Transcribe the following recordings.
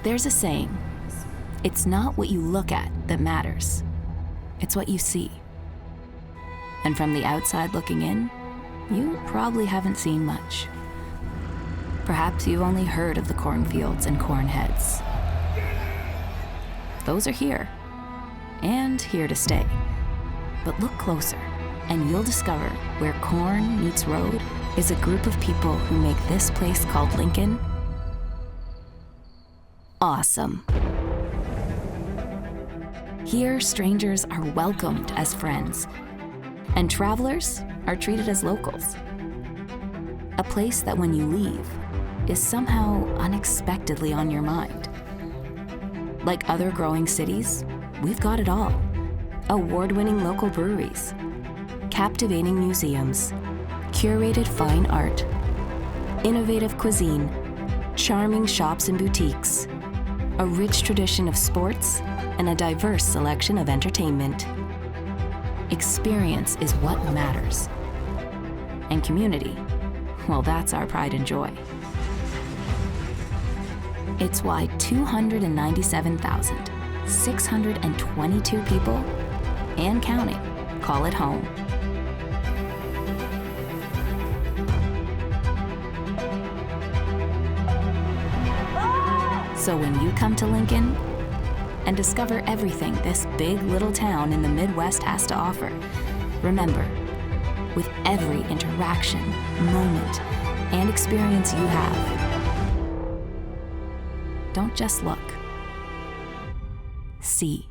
There's a saying, it's not what you look at that matters, it's what you see. And from the outside looking in, you probably haven't seen much. Perhaps you've only heard of the cornfields and corn heads. Those are here, and here to stay. But look closer, and you'll discover where corn meets road is a group of people who make this place called Lincoln awesome. Here, strangers are welcomed as friends, and travelers are treated as locals. A place that when you leave is somehow unexpectedly on your mind. Like other growing cities, we've got it all. Award-winning local breweries, captivating museums, curated fine art, innovative cuisine, charming shops and boutiques, a rich tradition of sports, and a diverse selection of entertainment. Experience is what matters. And community, well, that's our pride and joy. It's why 297,622 people, and counting, call it home. So when you come to Lincoln and discover everything this big little town in the Midwest has to offer, remember, with every interaction, moment, and experience you have, don't just look. See.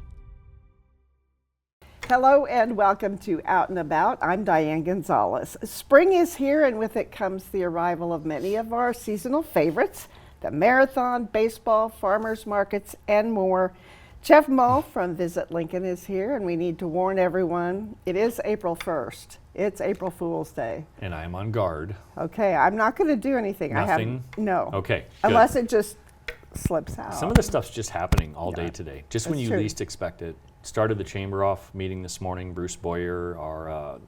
Hello and welcome to Out and About. I'm Diane Gonzalez. Spring is here, and with it comes the arrival of many of our seasonal favorites, the marathon, baseball, farmers markets, and more. Jeff Mull from Visit Lincoln is here, and we need to warn everyone, it is April 1st. It's April Fool's Day. And I'm on guard. Okay, I'm not going to do anything. Nothing? No. Okay, good. Unless it just slips out. Some of this stuff's just happening all day today, just when That's you true. least expect it. Started the chamber off meeting this morning. Bruce Boyer, our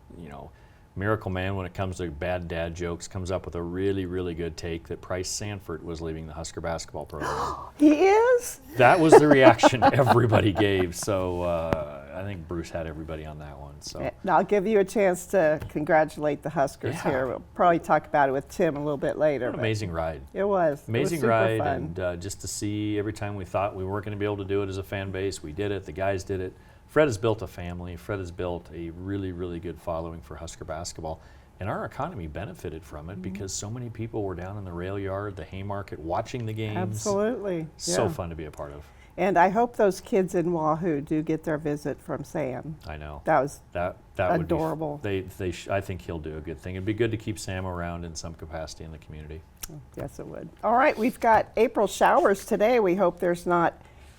miracle man when it comes to bad dad jokes, comes up with a really, really good take that Price Sanford was leaving the Husker basketball program. He is? That was the reaction everybody gave. So I think Bruce had everybody on that one. So And I'll give you a chance to congratulate the Huskers Yeah. here. We'll probably talk about it with Tim a little bit later. what an but amazing ride. It was. Amazing it was super ride, fun. and just to see every time we thought we weren't going to be able to do it as a fan base, we did it. The guys did it. Fred has built a family. Fred has built a really, really good following for Husker basketball. And our economy benefited from it because so many people were down in the rail yard, the Haymarket, watching the games. Absolutely. So yeah. fun to be a part of. And I hope those kids in Wahoo do get their visit from Sam. I know. That was That adorable. Would be, I think he'll do a good thing. It'd be good to keep Sam around in some capacity in the community. yes, it would. All right, we've got April showers today. We hope there's not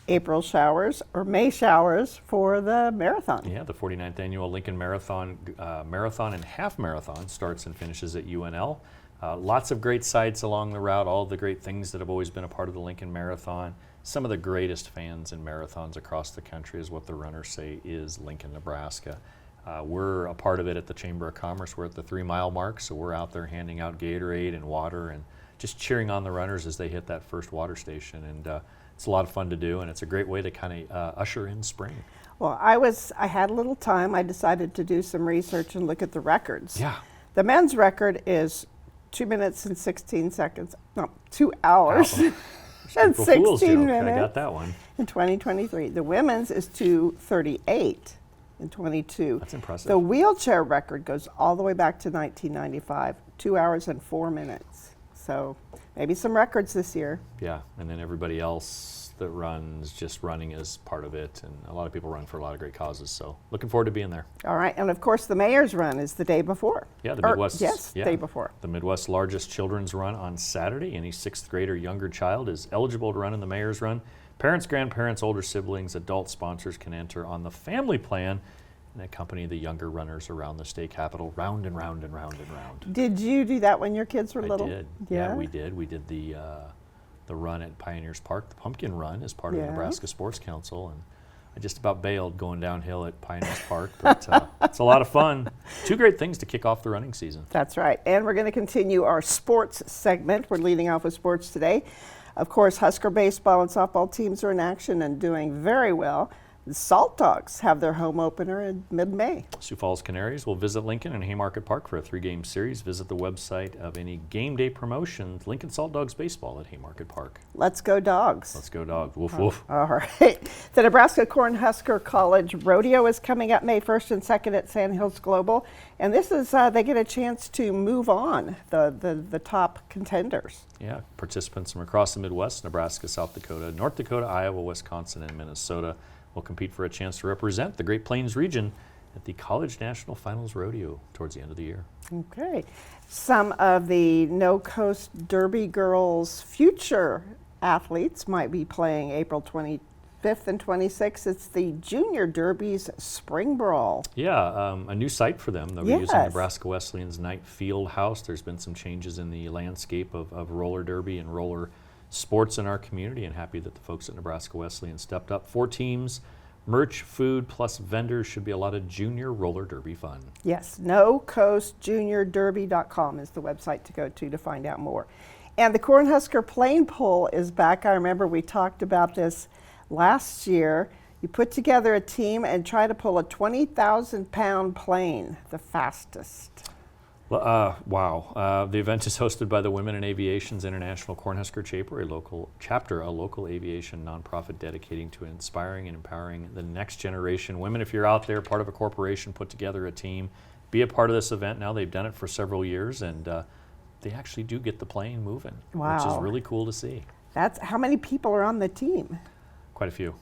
April showers or May showers for the marathon. Yeah, the 49th annual Lincoln Marathon and half marathon starts and finishes at UNL. Lots of great sights along the route, all the great things that have always been a part of the Lincoln Marathon. Some of the greatest fans in marathons across the country is what the runners say is Lincoln, Nebraska. We're a part of it at the Chamber of Commerce. We're at the 3-mile mark, so we're out there handing out Gatorade and water and just cheering on the runners as they hit that first water station. And it's a lot of fun to do, and it's a great way to kind of usher in spring. Well, I had a little time. I decided to do some research and look at the records. Yeah. The men's record is 2 minutes and 16 seconds. No, 2 hours and April Fool's 16 joke. minutes. I got that one. In 2023. The women's is 2:38 in 22. That's impressive. The wheelchair record goes all the way back to 1995, 2 hours and 4 minutes. So maybe some records this year. Yeah, and then everybody else that runs just running as part of it, and a lot of people run for a lot of great causes. So looking forward to being there. All right, and of course the mayor's run is the day before. Yeah, the Midwest. Yes, yeah, day before. The Midwest's largest children's run on Saturday. Any 6th grade or younger child is eligible to run in the mayor's run. Parents, grandparents, older siblings, adult sponsors can enter on the family plan and accompany the younger runners around the state capitol, round and round and round and round. Did you do that when your kids were little? I did. Yeah, we did. We did the run at Pioneers Park. The pumpkin run is part of the Yeah. Nebraska Sports Council, and I just about bailed going downhill at Pioneers Park, but it's a lot of fun. Two great things to kick off the running season. That's right. And we're going to continue our sports segment. We're leading off with sports today. Of course, Husker baseball and softball teams are in action and doing very well. The Salt Dogs have their home opener in mid-May. Sioux Falls Canaries will visit Lincoln and Haymarket Park for a 3-game series. Visit the website of any game day promotions. Lincoln Salt Dogs baseball at Haymarket Park. Let's go Dogs. Let's go Dogs. Woof, woof. All right. The Nebraska Cornhusker College Rodeo is coming up May 1st and 2nd at Sand Hills Global. And this is, they get a chance to move on, the top contenders. Yeah, participants from across the Midwest, Nebraska, South Dakota, North Dakota, Iowa, Wisconsin, and Minnesota will compete for a chance to represent the Great Plains region at the College National Finals Rodeo towards the end of the year. Okay. Some of the No Coast Derby girls' future athletes might be playing April 25th and 26th. It's the Junior Derby's Spring Brawl. Yeah, a new site for them. They'll be Yes. using Nebraska Wesleyan's Knight Field House. There's been some changes in the landscape of roller derby and roller sports in our community, and happy that the folks at Nebraska Wesleyan stepped up. 4 teams, merch, food, plus vendors. Should be a lot of junior roller derby fun. Yes, NoCoastJuniorDerby.com is the website to go to find out more. And the Cornhusker Plane Pull is back. I remember we talked about this last year. You put together a team and try to pull a 20,000-pound plane, the fastest. Wow. The event is hosted by the Women in Aviation's International Cornhusker Chapter, a local aviation nonprofit dedicating to inspiring and empowering the next generation. Women, if you're out there, part of a corporation, put together a team, be a part of this event now. They've done it for several years, and they actually do get the plane moving, which is Wow. really cool to see. That's how many people are on the team? Quite a few.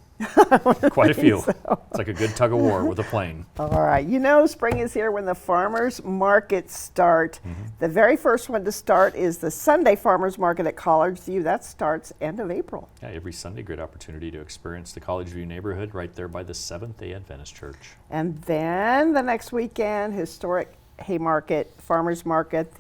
Quite a few. It's like a good tug of war with a plane. All right. You know, spring is here when the farmers markets start. The very first one to start is the Sunday Farmers Market at College View. That starts end of April. Yeah, every Sunday, great opportunity to experience the College View neighborhood right there by the Seventh-day Adventist Church. And then the next weekend, historic Haymarket Farmers Market,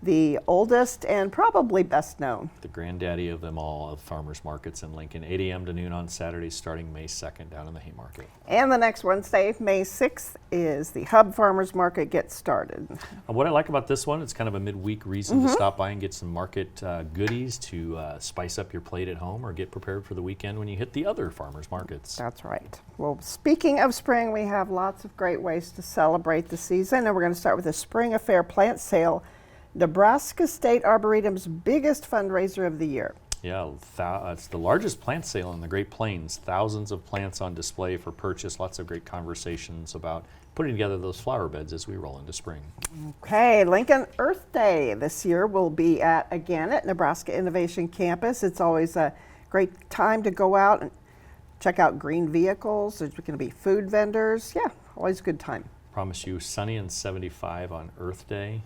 the oldest and probably best known. The granddaddy of them all of farmers markets in Lincoln, 8 a.m. to noon on Saturdays starting May 2nd down in the Haymarket. And the next Wednesday, May 6th, is the Hub Farmers Market gets started. What I like about this one, it's kind of a midweek reason to stop by and get some market goodies to spice up your plate at home or get prepared for the weekend when you hit the other farmers markets. That's right. Well, speaking of spring, we have lots of great ways to celebrate the season, and we're going to start with the Spring Affair plant sale, Nebraska State Arboretum's biggest fundraiser of the year. Yeah, it's the largest plant sale in the Great Plains. Thousands of plants on display for purchase. Lots of great conversations about putting together those flower beds as we roll into spring. Okay, Lincoln Earth Day this year will be again at Nebraska Innovation Campus. It's always a great time to go out and check out green vehicles. There's going to be food vendors. Yeah, always a good time. Promise you, sunny and 75 on Earth Day.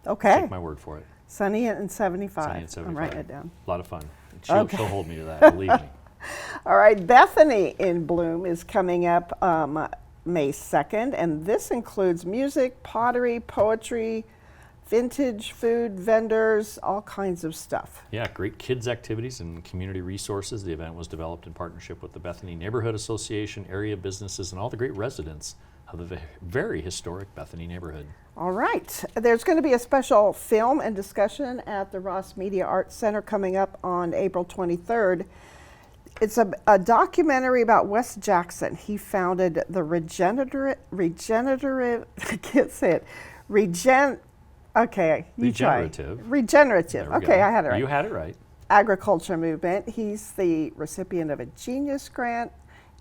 Okay. Take my word for it. Sunny and 75. Sunny and 75. I'm writing it down. A lot of fun. She'll hold me to that, believe me. All right, Bethany in Bloom is coming up May 2nd, and this includes music, pottery, poetry, vintage food vendors, all kinds of stuff. Yeah, great kids activities and community resources. The event was developed in partnership with the Bethany Neighborhood Association, area businesses, and all the great residents of the very historic Bethany neighborhood. All right, there's going to be a special film and discussion at the Ross Media Arts Center coming up on April 23rd. It's a documentary about Wes Jackson. He founded the regenerative, I can't say it, okay, you try. Regenerative, There we okay, go. I had it right. You had it right. Agriculture movement. He's the recipient of a Genius Grant.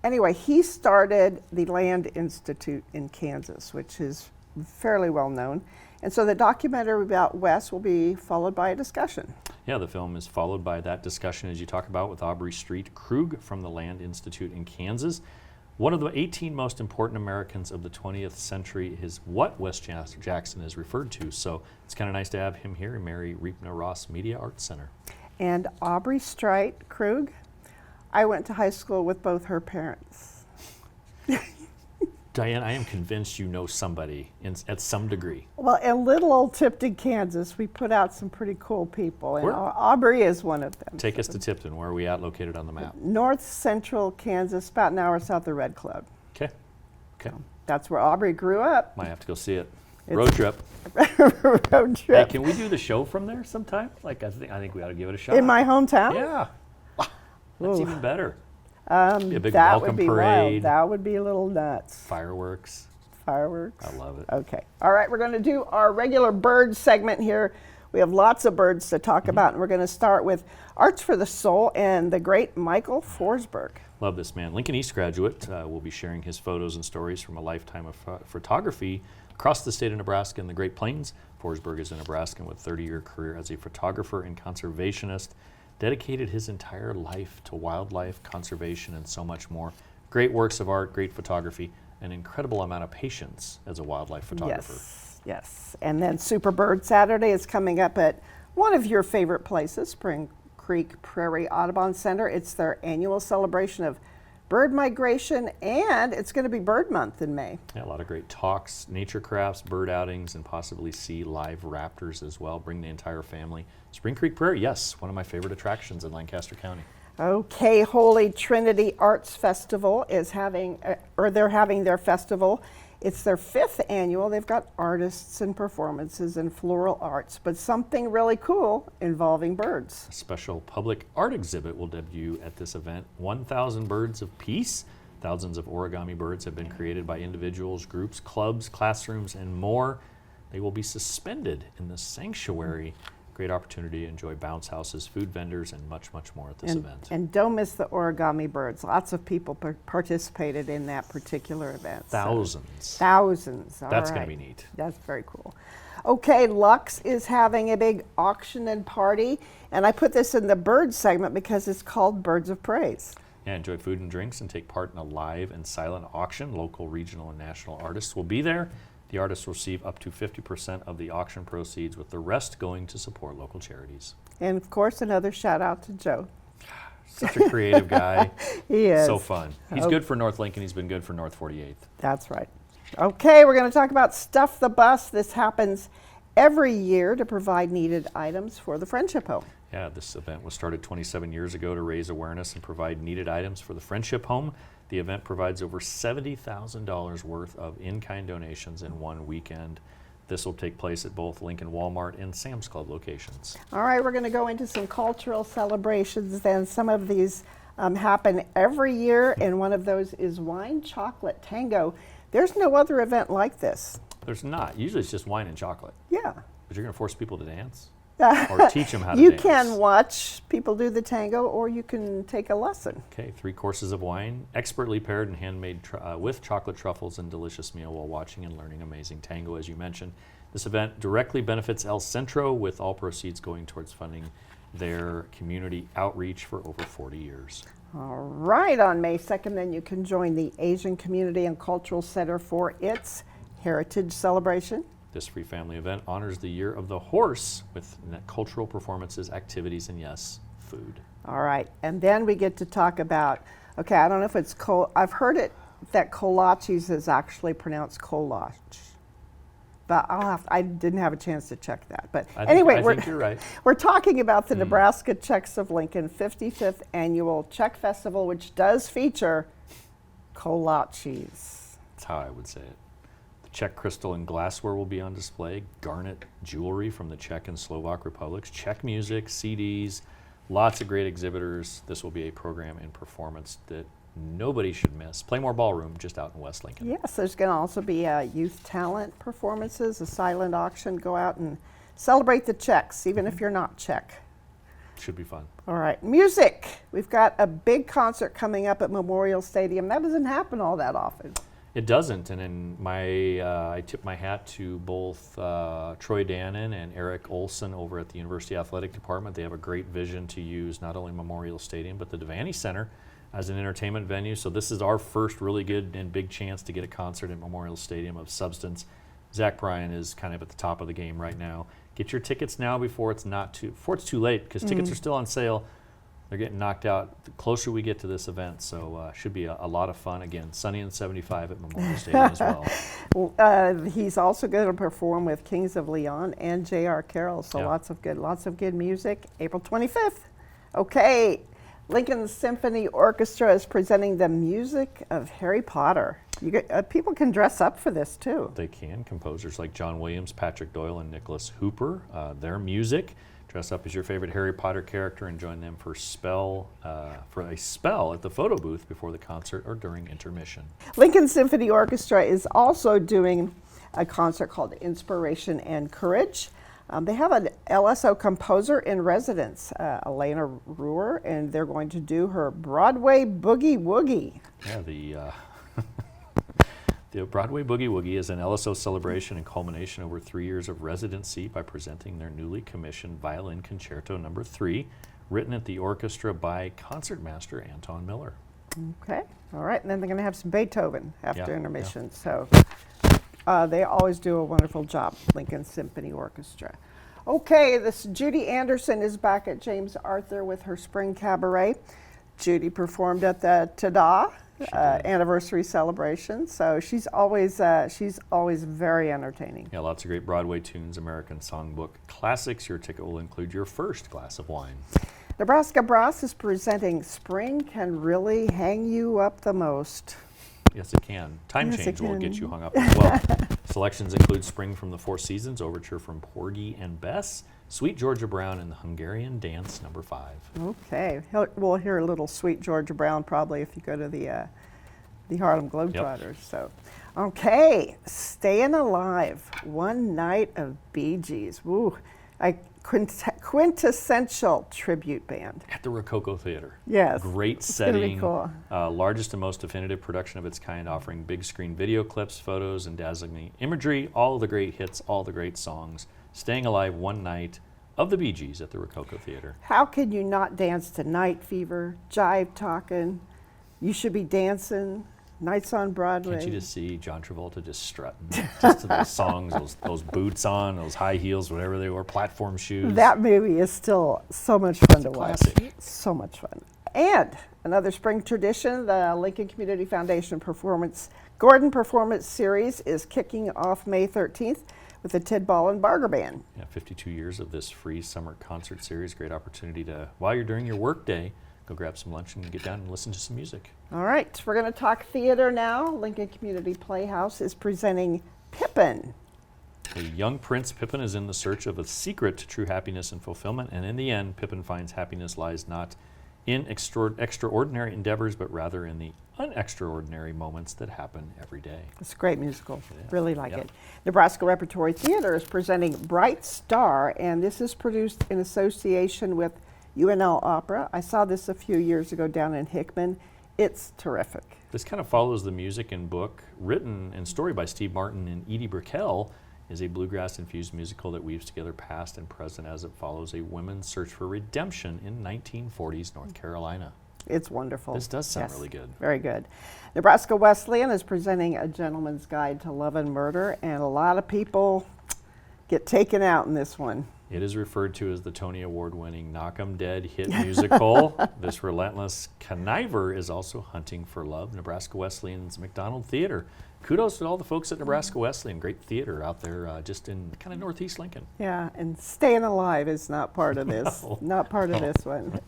Anyway, he started the Land Institute in Kansas, which is fairly well known. And so the documentary about Wes will be followed by a discussion. Yeah, the film is followed by that discussion, as you talk about, with Aubrey Street Krug from the Land Institute in Kansas. One of the 18 most important Americans of the 20th century is what Wes Jackson is referred to. So it's kind of nice to have him here in Mary Reepna Ross Media Arts Center. And Aubrey Street Krug, I went to high school with both her parents. Diane, I am convinced you know somebody at some degree. Well, in little old Tipton, Kansas, we put out some pretty cool people, and Where? Aubrey is one of them. Take us to Tipton. Where are we at located on the map? North Central Kansas, about an hour south of Red Cloud. Okay. Okay. That's where Aubrey grew up. Might have to go see it. It's- Road trip. Road Hey, trip. can we do the show from there sometime? Like, I think we ought to give it a shot. In my hometown? Yeah. That's Ooh. even better. Be a big That welcome would be parade. wild. That would be a little nuts. Fireworks. Fireworks. I love it. Okay. All right, we're going to do our regular bird segment here. We have lots of birds to talk about, and we're going to start with Arts for the Soul and the great Michael Forsberg. Love this man. Lincoln East graduate will be sharing his photos and stories from a lifetime of photography across the state of Nebraska and the Great Plains. Forsberg is a Nebraskan with a 30-year career as a photographer and conservationist, dedicated his entire life to wildlife conservation and so much more. Great works of art, great photography, an incredible amount of patience as a wildlife photographer. Yes, yes. And then Super Bird Saturday is coming up at one of your favorite places, Spring Creek Prairie Audubon Center. It's their annual celebration of bird migration, and it's going to be Bird Month in May. Yeah, a lot of great talks, nature crafts, bird outings, and possibly see live raptors as well. Bring the entire family. Spring Creek Prairie, yes, one of my favorite attractions in Lancaster County. Okay, Holy Trinity Arts Festival is having, they're having their festival. It's their 5th annual. They've got artists and performances and floral arts, but something really cool involving birds. A special public art exhibit will debut at this event. 1,000 birds of peace. Thousands of origami birds have been created by individuals, groups, clubs, classrooms, and more. They will be suspended in the sanctuary. Great opportunity to enjoy bounce houses, food vendors, and much, much more at this event. And don't miss the origami birds. Lots of people participated in that particular event. Thousands. Thousands. All That's right. going to be neat. That's very cool. Okay, Lux is having a big auction and party, and I put this in the bird segment because it's called Birds of Praise. Yeah, enjoy food and drinks and take part in a live and silent auction. Local, regional, and national artists will be there. The artists receive up to 50% of the auction proceeds, with the rest going to support local charities. And of course, another shout out to Joe. Such a creative guy. He is. So fun. He's good for North Lincoln. He's been good for North 48th. That's right. Okay, we're going to talk about Stuff the Bus. This happens every year to provide needed items for the Friendship Home. Yeah, this event was started 27 years ago to raise awareness and provide needed items for the Friendship Home. The event provides over $70,000 worth of in-kind donations in one weekend. This will take place at both Lincoln Walmart and Sam's Club locations. All right, we're going to go into some cultural celebrations. Then some of these happen every year, and one of those is Wine Chocolate Tango. There's no other event like this. There's not. Usually it's just wine and chocolate. Yeah. But you're going to force people to dance? Or teach them how to You dance? can watch people do the tango, or you can take a lesson. Okay, 3 courses of wine, expertly paired and handmade with chocolate truffles and delicious meal while watching and learning amazing tango, as you mentioned. This event directly benefits El Centro, with all proceeds going towards funding their community outreach for over 40 years. All right, on May 2nd, then you can join the Asian Community and Cultural Center for its Heritage Celebration. This free family event honors the Year of the Horse with cultural performances, activities, and yes, food. All right, and then we get to talk about, okay, I don't know if it's, I've heard it that kolaches is actually pronounced kolach. But I didn't have a chance to check that. But anyway, I think you're right. We're talking about the Nebraska Czechs of Lincoln 55th Annual Czech Festival, which does feature kolaches. That's how I would say it. The Czech crystal and glassware will be on display, garnet jewelry from the Czech and Slovak republics, Czech music, CDs, lots of great exhibitors. This will be a program and performance that nobody should miss. Playmore Ballroom, just out in West Lincoln. Yes, there's going to also be youth talent performances, a silent auction. Go out and celebrate the Czechs, even if you're not Czech. Should be fun. All right, music. We've got a big concert coming up at Memorial Stadium. That doesn't happen all that often. It doesn't, and in I tip my hat to both Troy Dannon and Eric Olson over at the University Athletic Department. They have a great vision to use not only Memorial Stadium, but the Devaney Center as an entertainment venue. So this is our first really good and big chance to get a concert at Memorial Stadium of substance. Zach Bryan is kind of at the top of the game right now. Get your tickets now before it's too late, because tickets are still on sale. They're getting knocked out the closer we get to this event, so should be a lot of fun. Again, sunny and 75 at Memorial Stadium as well. He's also going to perform with Kings of Leon and J.R. Carroll, so Yeah. lots of good music. April 25th. Okay, Lincoln Symphony Orchestra is presenting the music of Harry Potter. People can dress up for this too. They can. Composers like John Williams, Patrick Doyle, and Nicholas Hooper, their music. Dress up as your favorite Harry Potter character and join them for a spell at the photo booth before the concert or during intermission. Lincoln Symphony Orchestra is also doing a concert called Inspiration and Courage. They have an LSO composer in residence, Elena Ruhr, and they're going to do her Broadway Boogie Woogie. Yeah, the Broadway Boogie Woogie is an LSO celebration and culmination over 3 years of residency by presenting their newly commissioned Violin Concerto No. 3, written at the orchestra by concertmaster Anton Miller. Okay, all right, and then they're going to have some Beethoven after Yeah, intermission. So they always do a wonderful job, Lincoln Symphony Orchestra. Okay, this Judy Anderson is back at James Arthur with her spring cabaret. Judy performed at the Tada anniversary celebration, so she's always very entertaining. Yeah, lots of great Broadway tunes, American Songbook classics. Your ticket will include your first glass of wine. Nebraska Brass is presenting Spring Can Really Hang You Up the Most. Yes, it can. Time Yes, it change will can. get you hung up as well. Selections include Spring from the Four Seasons, Overture from Porgy and Bess, Sweet Georgia Brown, and the Hungarian Dance No. 5. Okay, we'll hear a little Sweet Georgia Brown probably if you go to the Harlem Globetrotters. So, okay, Staying Alive, one night of Bee Gees. Woo, a quintessential tribute band. At the Rococo Theater. Yes, Great it's gonna be setting. cool. Largest and most definitive production of its kind, offering big screen video clips, photos, and dazzling imagery. All the great hits, all the great songs. Staying Alive, one night of the Bee Gees at the Rococo Theater. How can you not dance to Night Fever, Jive Talkin', You Should Be Dancing, Nights on Broadway? Can't you just see John Travolta just strutting just to those songs, those boots on, those high heels, whatever they were, platform shoes? That movie is still so much fun to watch. classic. So much fun. And another spring tradition, the Lincoln Community Foundation Gordon Performance Series is kicking off May 13th with the Tidball and Barger Band. Yeah, 52 years of this free summer concert series. Great opportunity to, while you're doing your work day, go grab some lunch and get down and listen to some music. All right, we're going to talk theater now. Lincoln Community Playhouse is presenting Pippin. The young prince Pippin is in the search of a secret to true happiness and fulfillment, and in the end, Pippin finds happiness lies not in extraordinary endeavors, but rather in the unextraordinary moments that happen every day. It's a great musical. Yeah. Really like Yeah. it. Nebraska Repertory Theater is presenting Bright Star, and this is produced in association with UNL Opera. I saw this a few years ago down in Hickman. It's terrific. This kind of follows the music and book written and story by Steve Martin and Edie Brickell, is a bluegrass-infused musical that weaves together past and present as it follows a women's search for redemption in 1940s North Carolina. It's wonderful. This does sound Yes, really good. Very good. Nebraska Wesleyan is presenting A Gentleman's Guide to Love and Murder, and a lot of people get taken out in this one. It is referred to as the Tony Award-winning Knock 'em Dead hit musical. This relentless conniver is also hunting for love. Nebraska Wesleyan's McDonald Theater. Kudos to all the folks at Nebraska Wesleyan. Great theater out there just in kind of northeast Lincoln. Yeah, and Staying Alive is not part of this. No. Not part of this one.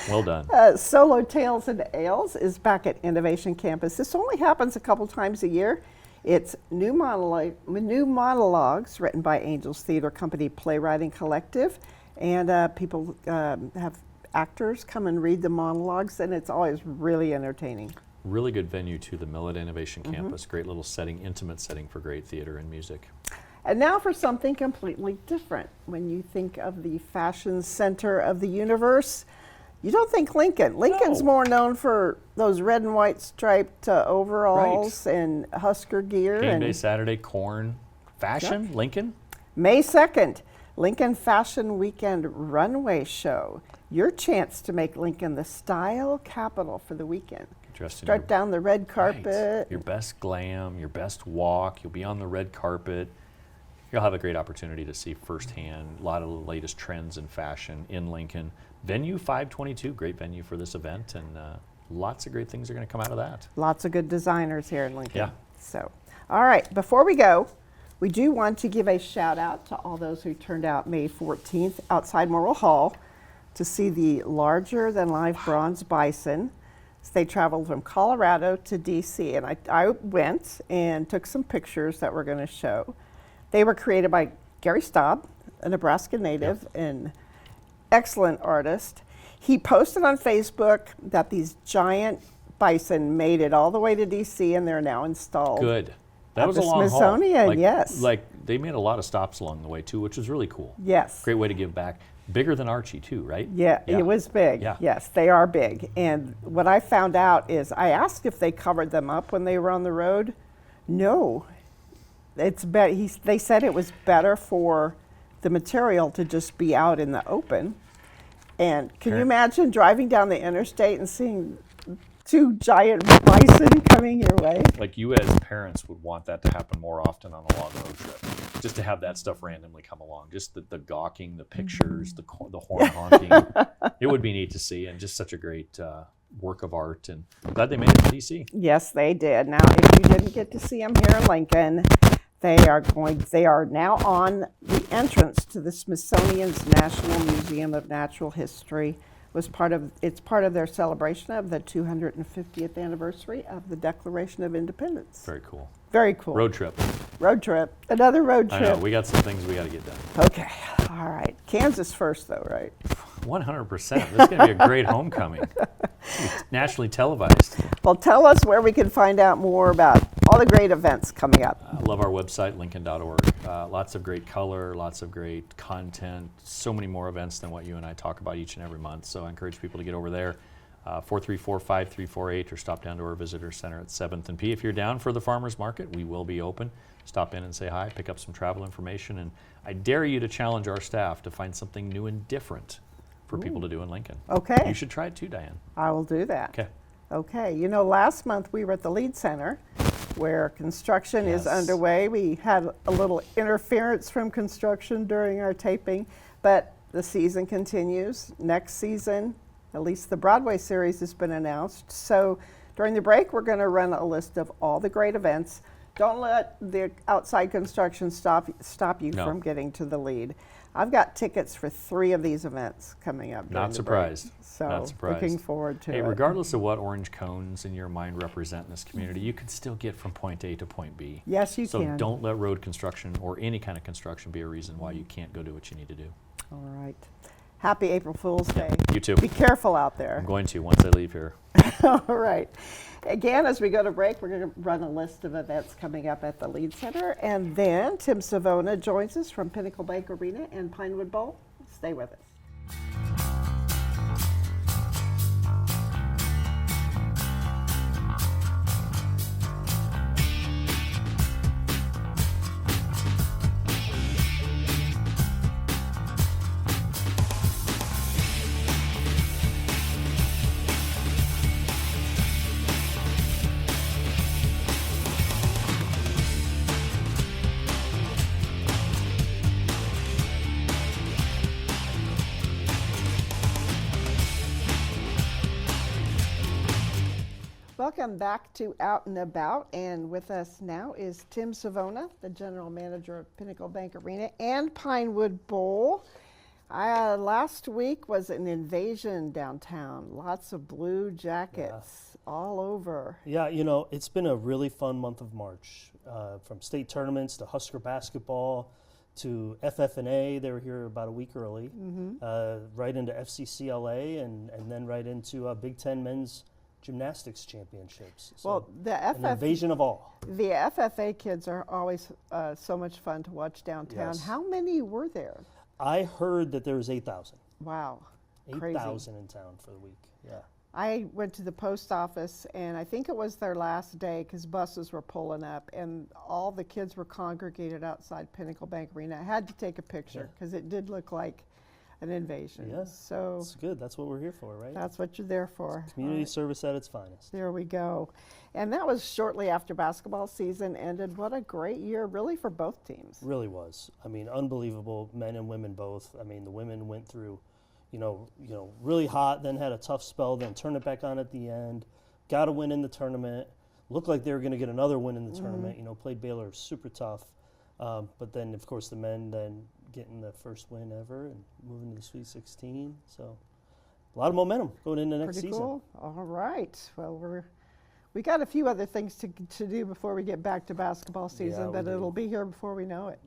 Well done. Solo Tales and Ales is back at Innovation Campus. This only happens a couple times a year. It's new monologues written by Angels Theater Company Playwriting Collective, and people have actors come and read the monologues, and it's always really entertaining. Really good venue to the Millet Innovation Campus. Great little setting, intimate setting for great theater and music. And now for something completely different. When you think of the fashion center of the universe, you don't think Lincoln. Lincoln's No. more known for those red and white striped overalls and Husker gear. Game and day Saturday, corn, fashion, Lincoln. May 2nd, Lincoln Fashion Weekend Runway Show. Your chance to make Lincoln the style capital for the weekend. Dressed in Start your, down the red right, carpet. your best glam, your best walk. You'll be on the red carpet. You'll have a great opportunity to see firsthand a lot of the latest trends in fashion in Lincoln. Venue 522, great venue for this event, and lots of great things are going to come out of that. Lots of good designers here in Lincoln. Yeah. So, all right, before we go, we do want to give a shout out to all those who turned out May 14th outside Morrill Hall to see the larger than life bronze bison. They traveled from Colorado to DC, and I went and took some pictures that we're going to show. They were created by Gary Staub, a Nebraska native and excellent artist. He posted on Facebook that these giant bison made it all the way to DC, and they're now installed. Good. That At was the a long Smithsonian, haul. yes. Like they made a lot of stops along the way too, which was really cool. Yes. Great way to give back. Bigger than Archie too, right? Yeah, it was big. Yeah. Yes, they are big. And what I found out is I asked if they covered them up when they were on the road. No. It's they said it was better for the material to just be out in the open. And can you imagine driving down the interstate and seeing two giant bison coming your way? Like you as parents would want that to happen more often on a long road trip. Just to have that stuff randomly come along. Just the gawking, the pictures, the horn honking. It would be neat to see, and just such a great work of art. And I'm glad they made it to DC. Yes, they did. Now, if you didn't get to see them here in Lincoln, they are now on the entrance to the Smithsonian's National Museum of Natural History. It's part of their celebration of the 250th anniversary of the Declaration of Independence. Very cool. Very cool. Road trip. Road trip. Another road I trip. know, we got some things we got to get done. Okay. All right. Kansas first, though, right? 100%. This is going to be a great homecoming. It's nationally televised. Well, tell us where we can find out more about all the great events coming up. I love our website, lincoln.org. Lots of great color, lots of great content, so many more events than what you and I talk about each and every month. So I encourage people to get over there, 434-5348, or stop down to our visitor center at 7th and P. If you're down for the farmers market, we will be open. Stop in and say hi, pick up some travel information, and I dare you to challenge our staff to find something new and different for people to do in Lincoln. Okay. You should try it too, Diane. I will do that. Okay. Okay. You know, last month we were at the Lead Center where construction is Yes. underway. We had a little interference from construction during our taping, but the season continues. Next season, at least the Broadway series has been announced. So during the break, we're going to run a list of all the great events. Don't let the outside construction stop you No. from getting to the Lead. I've got tickets for 3 of these events coming up. during Not the break. surprised. So Not surprised. looking forward to Hey, it. regardless of what orange cones in your mind represent in this community, you can still get from point A to point B. Yes, you So can. don't let road construction or any kind of construction be a reason why you can't go do what you need to do. All right. Happy April Fool's Day. You too. Be careful out there. I'm going to once I leave here. All right. Again, as we go to break, we're going to run a list of events coming up at the Lead Center. And then Tim Savona joins us from Pinnacle Bank Arena and Pinewood Bowl. Stay with us. Welcome back to Out and About, and with us now is Tim Savona, the General Manager of Pinnacle Bank Arena and Pinewood Bowl. Last week was an invasion downtown, lots of blue jackets all over. Yeah, you know, it's been a really fun month of March, from state tournaments to Husker basketball to FF&A. They were here about a week early, right into FCCLA, and then right into Big Ten men's gymnastics championships. So Well, an invasion of all. the FFA kids are always so much fun to watch downtown. Yes. How many were there? I heard that there was 8,000. Wow, crazy. 8,000 in town for the week, yeah. I went to the post office, and I think it was their last day because buses were pulling up, and all the kids were congregated outside Pinnacle Bank Arena. I had to take a picture because it did look like an invasion. Yeah, So it's good. That's what we're here for, right? that's what you're there for. Community All right. service at its finest. There we go. And that was shortly after basketball season ended. What a great year, really, for both teams. Really was. I mean, unbelievable, men and women both. I mean, the women went through, really hot, then had a tough spell, then turned it back on at the end, got a win in the tournament, looked like they were going to get another win in the tournament, played Baylor super tough. But then, of course, the men then getting the first win ever and moving to the Sweet 16. So a lot of momentum going into next Pretty season. cool. All right. Well, we got a few other things to do before we get back to basketball season, we but do. it'll be here before we know it.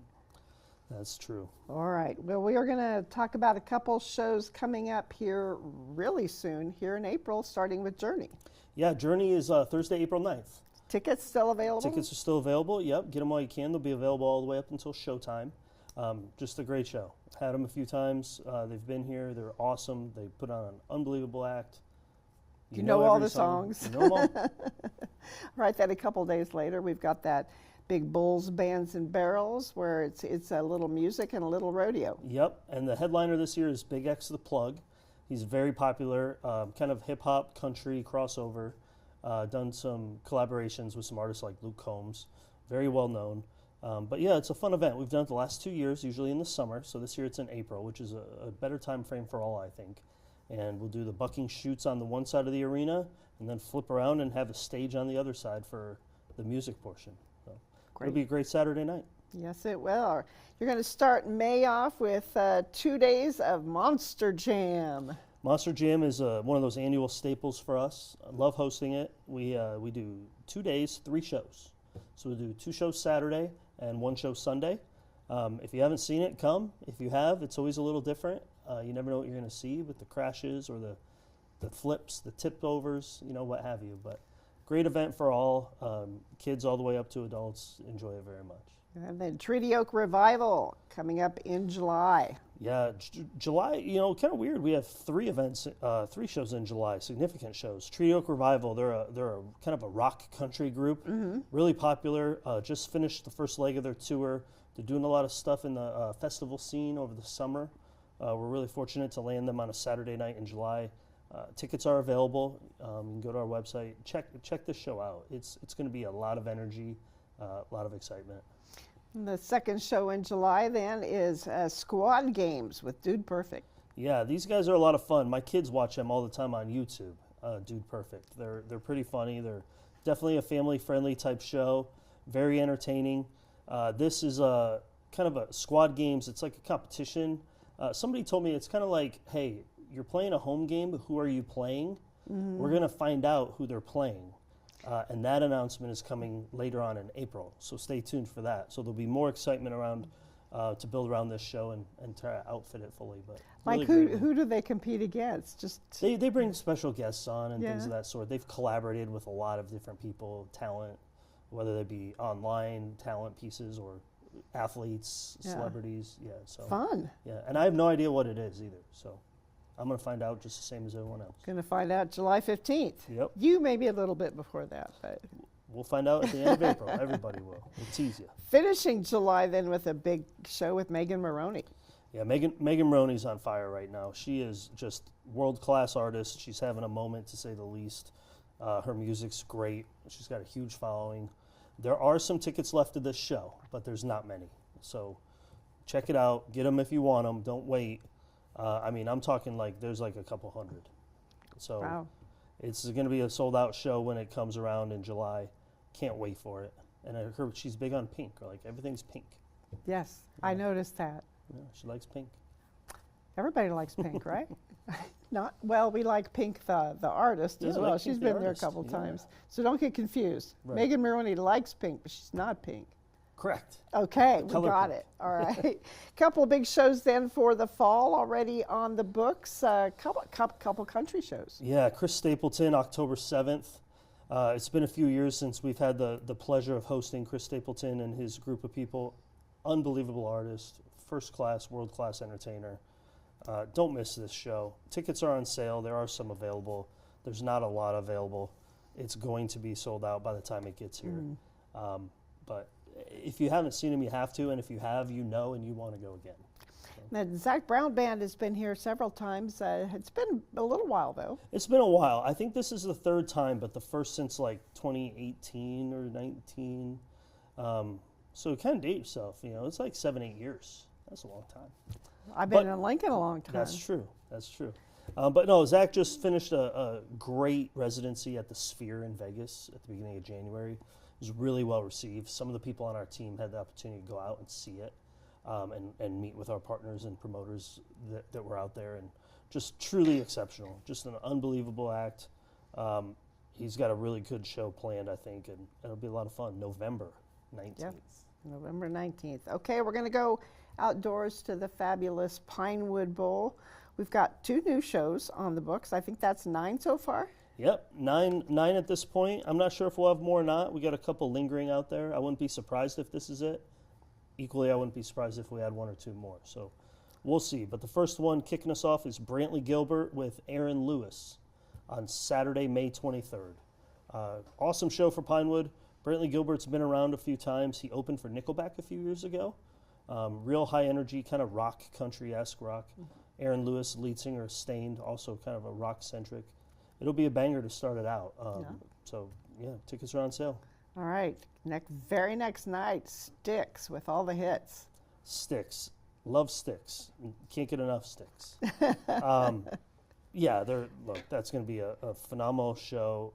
That's true. All right. Well, we are going to talk about a couple shows coming up here really soon, here in April, starting with Journey. Yeah, Journey is Thursday, April 9th. Tickets still available? Tickets are still available. Yep, get them while you can. They'll be available all the way up until showtime. Just a great show. Had them a few times. They've been here. They're awesome. They put on an unbelievable act. You know all every the song. songs. You know 'em all. Right, then a couple days later, we've got that big Bulls, Bands, and Barrels, where it's a little music and a little rodeo. Yep, and the headliner this year is Big X the Plug. He's very popular, kind of hip hop, country crossover. Done some collaborations with some artists like Luke Combs, very well known. But yeah, it's a fun event. We've done it the last 2 years, usually in the summer. So this year it's in April, which is a better time frame for all, I think. And we'll do the bucking chutes on the one side of the arena, and then flip around and have a stage on the other side for the music portion. So it'll be a great Saturday night. Yes, it will. You're going to start May off with 2 days of Monster Jam. Monster Jam is one of those annual staples for us. I love hosting it. We do 2 days, 3 shows. So we do 2 shows Saturday and 1 show Sunday. If you haven't seen it, come. If you have, it's always a little different. You never know what you're going to see with the crashes or the flips, the tip overs, what have you. But great event for all. Kids all the way up to adults enjoy it very much. And then Treaty Oak Revival coming up in July. Yeah, July, kind of weird. We have 3 events, 3 shows in July, significant shows. Treaty Oak Revival, they're a kind of a rock country group, really popular. Just finished the first leg of their tour. They're doing a lot of stuff in the festival scene over the summer. We're really fortunate to land them on a Saturday night in July. Tickets are available. You can go to our website, check this show out. It's going to be a lot of energy, a lot of excitement. And the second show in July then is Squad Games with Dude Perfect. Yeah, these guys are a lot of fun. My kids watch them all the time on YouTube. Dude Perfect. They're pretty funny. They're definitely a family-friendly type show. Very entertaining. This is a kind of a Squad Games. It's like a competition. Somebody told me it's kind of like, hey, you're playing a home game, but who are you playing? We're going to find out who they're playing. And that announcement is coming later on in April, so stay tuned for that. So there'll be more excitement around to build around this show and to outfit it fully. But Like really who do they compete against? Just they bring special guests on and things of Yeah. that sort. They've collaborated with a lot of different people, talent, whether they be online talent pieces or athletes, Yeah. celebrities. Yeah, so fun. yeah, and I have no idea what it is either. So I'm gonna find out just the same as everyone else. Going to find out July 15th. Yep. You maybe a little bit before that, but We'll find out at the end of April. Everybody will. We'll tease you. finishing July then with a big show with Megan Maroney. Yeah, Megan Maroney's on fire right now. She is just world-class artist. She's having a moment, to say the least. Her music's great. She's got a huge following. There are some tickets left to this show, but there's not many. So check it out. Get them if you want them. Don't wait. I'm talking like there's like a couple hundred. So Wow. it's going to be a sold-out show when it comes around in July. Can't wait for it. And I heard she's big on pink. Like everything's pink. Yes, I noticed that. Yeah, she likes pink. Everybody likes Pink, right? Not well. We like Pink, the artist, Yeah, as I well. like She's Pink, the been there a artist, couple yeah. times, so don't get confused. Right. Megan Maroney likes Pink, but she's not Pink. Correct. Okay, we Color got Pink. it. All right. Couple of big shows then for the fall already on the books. Couple country shows. Yeah, Chris Stapleton, October 7th. It's been a few years since we've had the pleasure of hosting Chris Stapleton and his group of people. Unbelievable artist, first-class, world-class entertainer. Don't miss this show. Tickets are on sale. There are some available. There's not a lot available. It's going to be sold out by the time it gets here. But if you haven't seen him, you have to. And if you have, and you want to go again. The Zach Brown Band has been here several times. It's been a little while, though. It's been a while. I think this is the third time, but the first since like 2018 or 19. So kind of date yourself. You know, it's like 7-8 years. That's a long time. I've been But in Lincoln a long time. That's true. That's true. But no, Zach just finished a great residency at the Sphere in Vegas at the beginning of January. It was really well received. Some of the people on our team had the opportunity to go out and see it and meet with our partners and promoters that were out there, and just truly exceptional. Just an unbelievable act. He's got a really good show planned, I think, and it'll be a lot of fun. November 19th. Yep. November 19th. Okay, we're going to go outdoors to the fabulous Pinewood Bowl. We've got 2 new shows on the books. I think that's 9 so far. Yep, nine at this point. I'm not sure if we'll have more or not. We got a couple lingering out there. I wouldn't be surprised if this is it. Equally, I wouldn't be surprised if we had 1 or 2 more. So we'll see. But the first one kicking us off is Brantley Gilbert with Aaron Lewis on Saturday, May 23rd. Awesome show for Pinewood. Brantley Gilbert's been around a few times. He opened for Nickelback a few years ago. Real high energy, kind of rock, country-esque rock. Aaron Lewis, lead singer of Stained, also kind of a rock-centric. It'll be a banger to start it out. So, yeah, tickets are on sale. All right. Very next night, Styx with all the hits. Styx. Love Styx. Can't get enough Styx. Yeah, look, that's going to be a phenomenal show,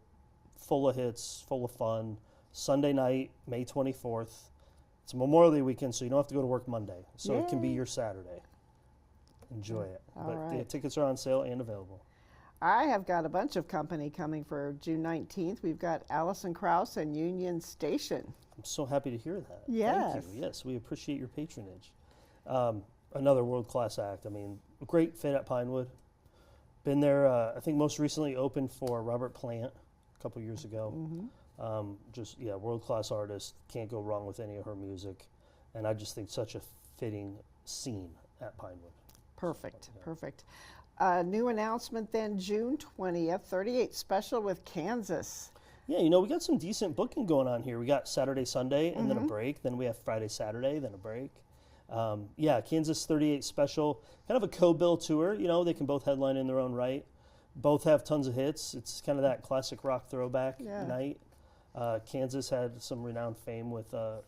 full of hits, full of fun. Sunday night, May 24th. It's a Memorial Day weekend, so you don't have to go to work Monday. So it can be your Saturday. Enjoy it. All The right. tickets are on sale and available. I have got a bunch of company coming for June 19th. We've got Allison Krauss and Union Station. I'm so happy to hear that. Yes. Thank you. Yes, we appreciate your patronage. Another world-class act. I mean, great fit at Pinewood. Been there, I think most recently opened for Robert Plant a couple years ago. World-class artist. Can't go wrong with any of her music. And I just think such a fitting scene at Pinewood. Perfect. New announcement then, June 20th, 38 special with Kansas. Yeah, we got some decent booking going on here. We got Saturday, Sunday, and then a break. Then we have Friday, Saturday, then a break. Kansas 38 special, kind of a co-bill tour. They can both headline in their own right. Both have tons of hits. It's kind of that classic rock throwback night. Kansas had some renowned fame with, a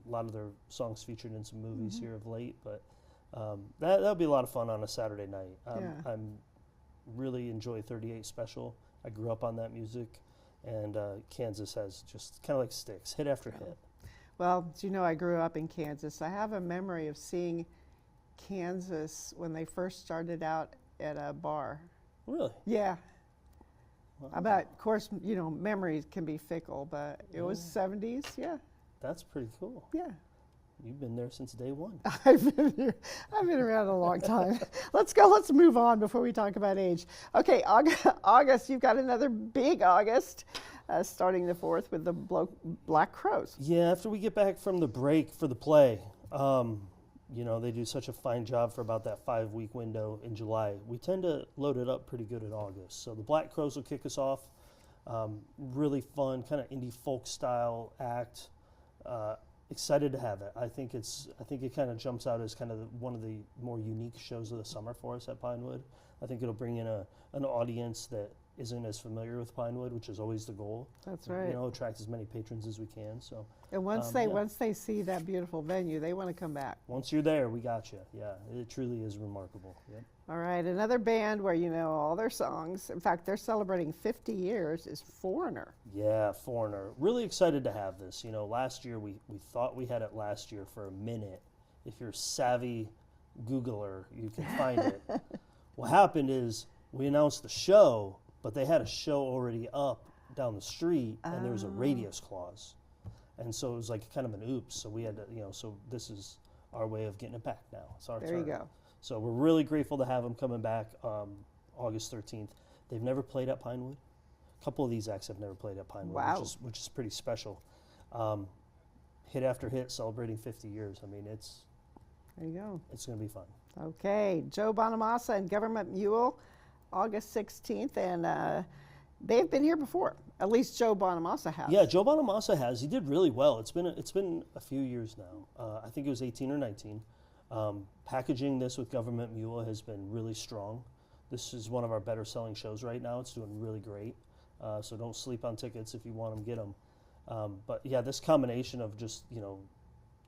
lot of their songs featured in some movies here of late. But that'll be a lot of fun on a Saturday night. I'm really enjoy 38 special. I grew up on that music, and Kansas has just kind of like Styx, hit after hit. Well, as you know, I grew up in Kansas. I have a memory of seeing Kansas when they first started out at a bar. Really? Yeah. Wow. Of course, memories can be fickle, but it was 70s, yeah. That's pretty cool. Yeah. You've been there since day one. I've been around a long time. Let's move on before we talk about age. Okay, August, you've got another big August, starting the 4th with the Black Crowes. Yeah, after we get back from the break for the play, they do such a fine job for about that 5-week window in July. We tend to load it up pretty good in August. So the Black Crowes will kick us off. Really fun, kind of indie folk style act. Excited to have it. I think it kind of jumps out as kind of one of the more unique shows of the summer for us at Pinewood. I think it'll bring in an audience that isn't as familiar with Pinewood, which is always the goal. That's right. Attract as many patrons as we can. So. And once they see that beautiful venue, they want to come back. Once you're there, we got you. Yeah, it truly is remarkable. Yep. All right, another band where you know all their songs. In fact, they're celebrating 50 years is Foreigner. Yeah, Foreigner. Really excited to have this. Last year we thought we had it last year for a minute. If you're a savvy Googler, you can find it. What happened is we announced the show, but they had a show already up down the street, and there was a radius clause. And so it was like kind of an oops. So we had to, so this is our way of getting it back now. It's our turn. There you go. So we're really grateful to have them coming back August 13th. They've never played at Pinewood. A couple of these acts have never played at Pinewood, Wow. which is pretty special. Hit after hit, celebrating 50 years. I mean, There you go. it's going to be fun. Okay, Joe Bonamassa and Government Mule, August 16th, and they've been here before. At least Joe Bonamassa has. Yeah, Joe Bonamassa has. He did really well. It's been a few years now. I think it was 18 or 19. Packaging this with Government Mule has been really strong. This is one of our better selling shows right now. It's doing really great. So don't sleep on tickets. If you want them, get them. But yeah, this combination of just,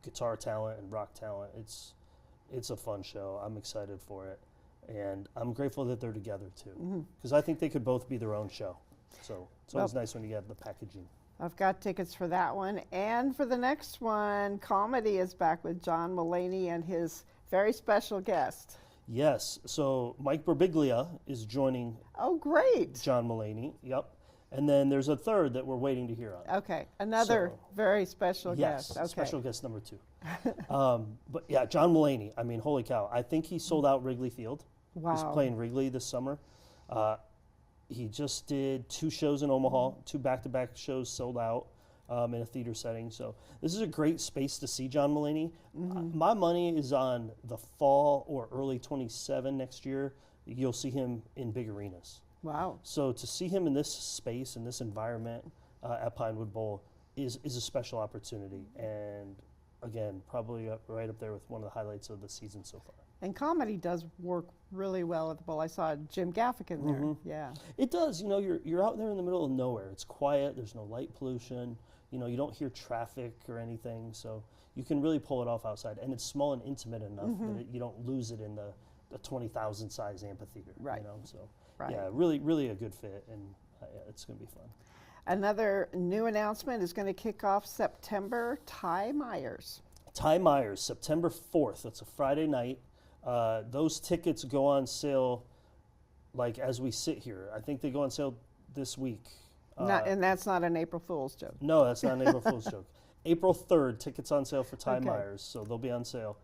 guitar talent and rock talent, it's a fun show. I'm excited for it. And I'm grateful that they're together too. Because I think they could both be their own show. So it's always nice when you get the packaging. I've got tickets for that one. And for the next one, Comedy is back with John Mulaney and his very special guest. Yes. So Mike Birbiglia is joining Oh, great. John Mulaney. Yep. And then there's a third that we're waiting to hear on. Okay, another So- very special Yes, guest. Okay. special guest number 2. But yeah, John Mulaney. I mean, holy cow! I think he sold out Wrigley Field. He's Wow. playing Wrigley this summer. He just did 2 shows in Omaha, 2 back-to-back shows sold out in a theater setting. So this is a great space to see John Mulaney. My money is on the fall or early 27 next year. You'll see him in big arenas. Wow. So to see him in this space, in this environment at Pinewood Bowl is a special opportunity. And again, probably right up there with one of the highlights of the season so far. And comedy does work really well at the bowl. I saw Jim Gaffigan there. Yeah. It does. You're out there in the middle of nowhere. It's quiet. There's no light pollution. You don't hear traffic or anything. So you can really pull it off outside. And it's small and intimate enough that you don't lose it in the 20,000 size amphitheater. Right. So Right. yeah, really, really a good fit. And it's going to be fun. Another new announcement is going to kick off September. Ty Myers. Ty Myers, September 4th. That's a Friday night. Those tickets go on sale like as we sit here. I think they go on sale this week. And that's not an April Fool's joke. No, that's not an April Fool's joke. April 3rd, tickets on sale for Ty Okay. Myers, so they'll be on sale.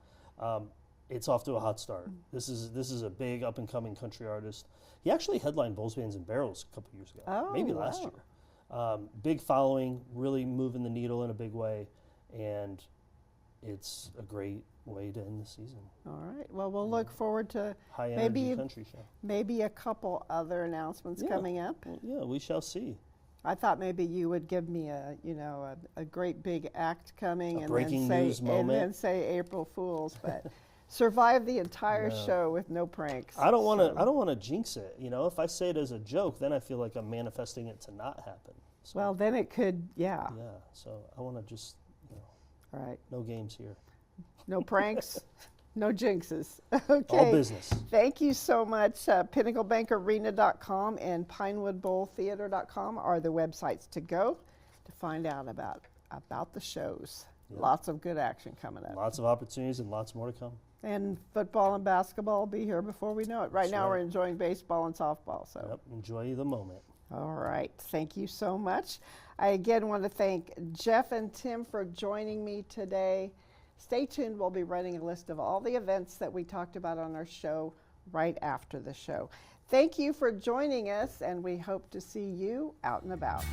It's off to a hot start. This is a big up and coming country artist. He actually headlined Bulls Bands and Barrels a couple years ago, Oh, maybe last wow. year. Big following, really moving the needle in a big way, and it's a great way to end the season. All right. Well, we'll look forward to High Maybe- energy country show. maybe a couple other announcements Yeah. coming up. Well, yeah, we shall see. I thought maybe you would give me a great big act coming A breaking news and moment. then say April Fools, but survive the entire No. show with no pranks. I don't want to. So- I don't want to jinx it. If I say it as a joke, then I feel like I'm manifesting it to not happen. So, Well, then it could, yeah. yeah. So I want to just, All right. no games here. No pranks, no jinxes. Okay. All business. Thank you so much. PinnacleBankArena.com and PinewoodBowlTheater.com are the websites to go to find out about the shows. Yeah. Lots of good action coming up. Lots of opportunities and lots more to come. And football and basketball will be here before we know it. Right That's now we're right. enjoying baseball and softball. So. Yep. Enjoy the moment. All right. Thank you so much. I again want to thank Jeff and Tim for joining me today. Stay tuned. We'll be writing a list of all the events that we talked about on our show right after the show. Thank you for joining us, and we hope to see you out and about.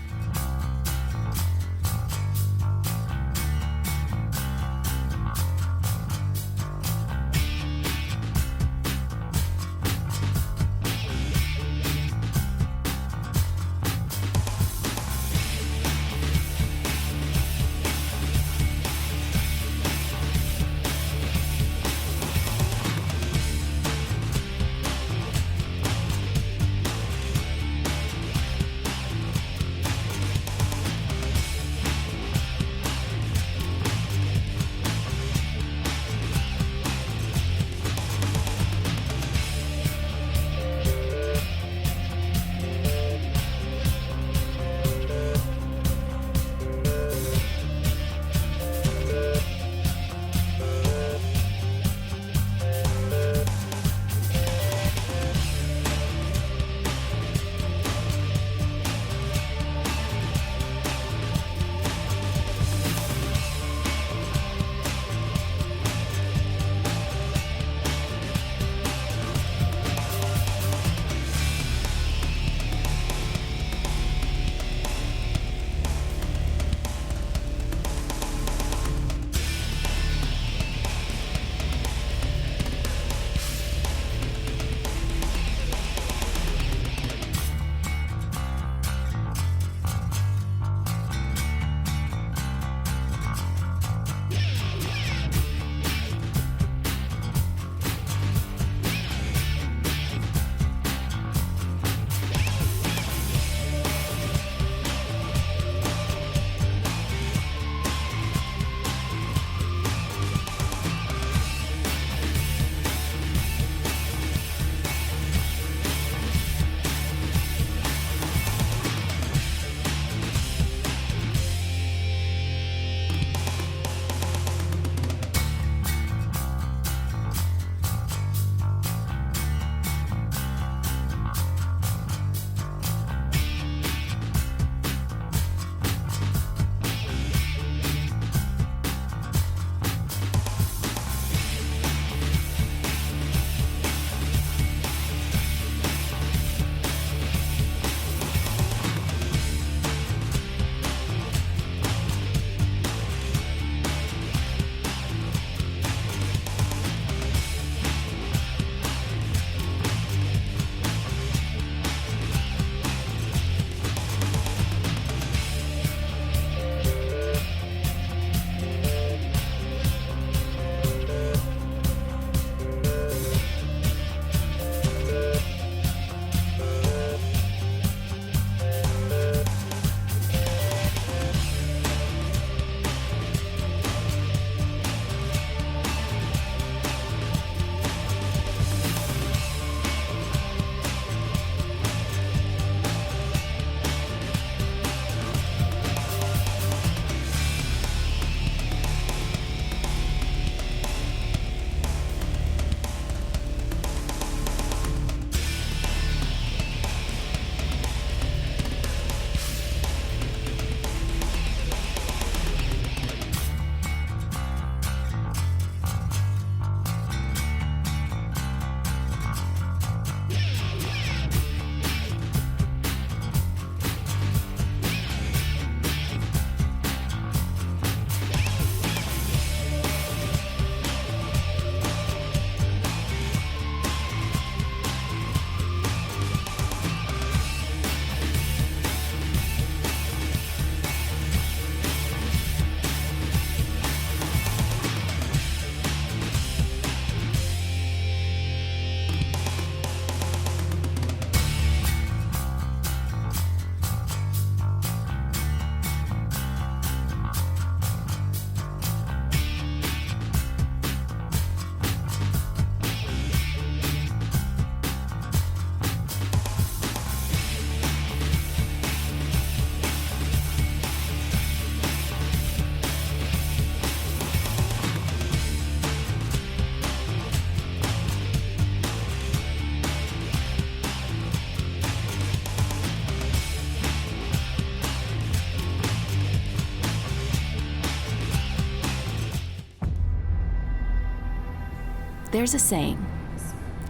There's a saying,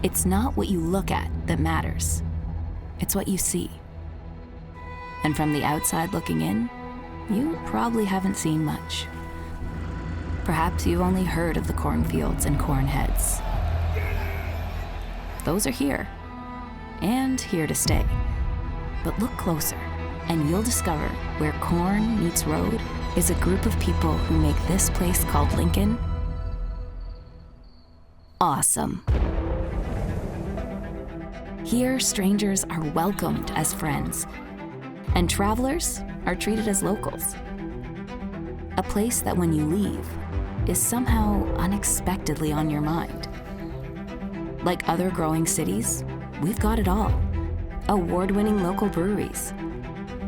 it's not what you look at that matters, it's what you see. And from the outside looking in, you probably haven't seen much. Perhaps you've only heard of the cornfields and corn heads. Those are here, and here to stay. But look closer, and you'll discover where corn meets road is a group of people who make this place called Lincoln awesome. Here, strangers are welcomed as friends, and travelers are treated as locals. A place that when you leave is somehow unexpectedly on your mind. Like other growing cities, we've got it all. Award-winning local breweries,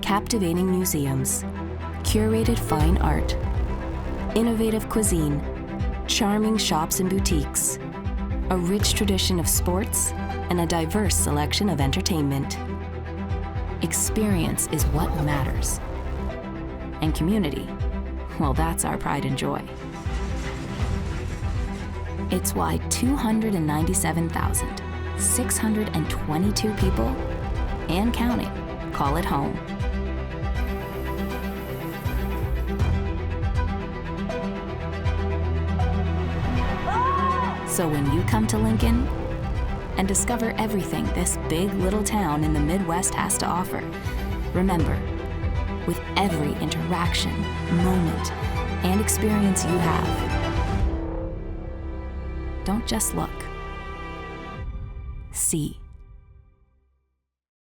captivating museums, curated fine art, innovative cuisine, charming shops and boutiques, a rich tradition of sports, and a diverse selection of entertainment. Experience is what matters. And community, well, that's our pride and joy. It's why 297,622 people, and counting, call it home. So when you come to Lincoln and discover everything this big little town in the Midwest has to offer, remember, with every interaction, moment, and experience you have, don't just look. See.